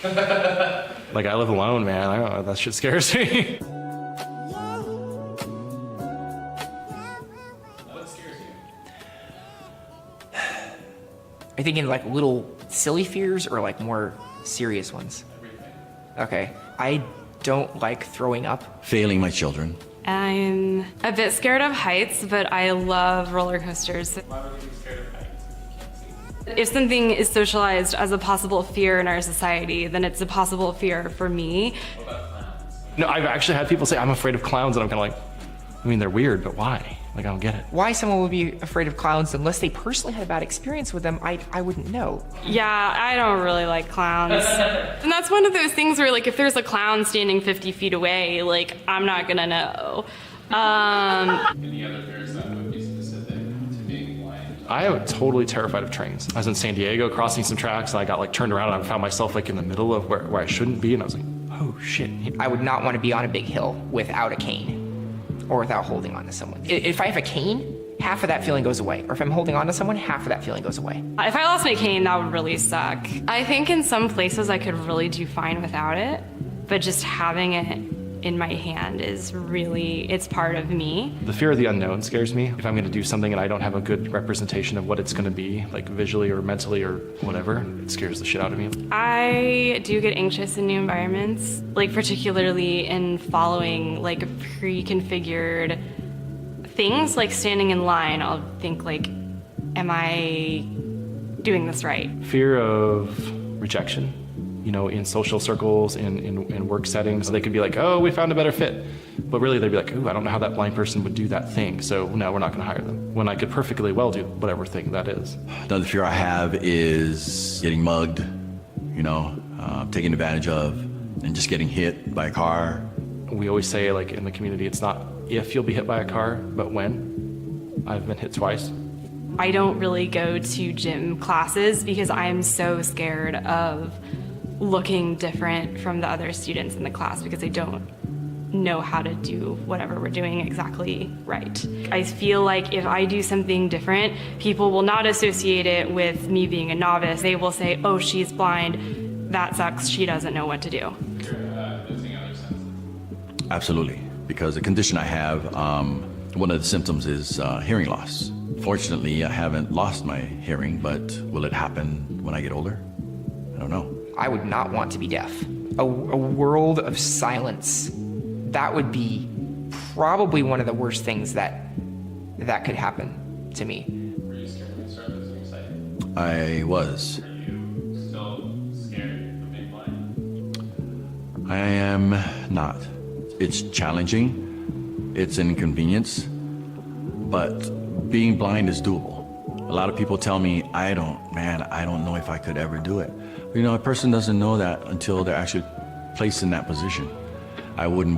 Like, I live alone, man. I don't know, that shit scares me. What scares you? Are you thinking like little silly fears or like more serious ones? Everything. Okay. I don't like throwing up. Failing my children. I'm a bit scared of heights, but I love roller coasters. Why would you be scared of heights if you can't see? If something is socialized as a possible fear in our society, then it's a possible fear for me. What about clowns? No, I've actually had people say, I'm afraid of clowns, and I'm kind of like, I mean, they're weird, but why? Like, I don't get it. Why someone would be afraid of clowns unless they personally had a bad experience with them, I wouldn't know. Yeah, I don't really like clowns. And that's one of those things where, like, if there's a clown standing 50 feet away, like, I'm not gonna know. Any other fears that would be specific to being blind? I am totally terrified of trains. I was in San Diego crossing some tracks, and I got like turned around, and I found myself like in the middle of where I shouldn't be, and I was like, oh shit. I would not want to be on a big hill without a cane or without holding on to someone. If I have a cane, half of that feeling goes away. Or if I'm holding on to someone, half of that feeling goes away. If I lost my cane, that would really suck. I think in some places I could really do fine without it, but just having it in my hand is really, it's part of me. The fear of the unknown scares me. If I'm going to do something and I don't have a good representation of what it's going to be, like visually or mentally or whatever, it scares the shit out of me. I do get anxious in new environments, like particularly in following like pre-configured things, like standing in line. I'll think like, am I doing this right? Fear of rejection. You know, in social circles, in work settings, they could be like, oh, we found a better fit. But really they'd be like, ooh, I don't know how that blind person would do that thing, so no, we're not gonna hire them. When I could perfectly well do whatever thing that is. Another fear I have is getting mugged, you know, taken advantage of, and just getting hit by a car. We always say, like, in the community, it's not if you'll be hit by a car, but when. I've been hit twice. I don't really go to gym classes because I'm so scared of looking different from the other students in the class because I don't know how to do whatever we're doing exactly right. I feel like if I do something different, people will not associate it with me being a novice. They will say, oh, she's blind, that sucks, she doesn't know what to do. Losing other senses. Absolutely, because the condition I have, one of the symptoms is hearing loss. Fortunately, I haven't lost my hearing, but will it happen when I get older? I don't know. I would not want to be deaf. A world of silence, that would be probably one of the worst things that could happen to me. Were you scared when you started losing sight? I was. Are you still scared of being blind? I am not. It's challenging, it's an inconvenience, but being blind is doable. A lot of people tell me, I don't know if I could ever do it. But, you know, a person doesn't know that until they're actually placed in that position. I wouldn't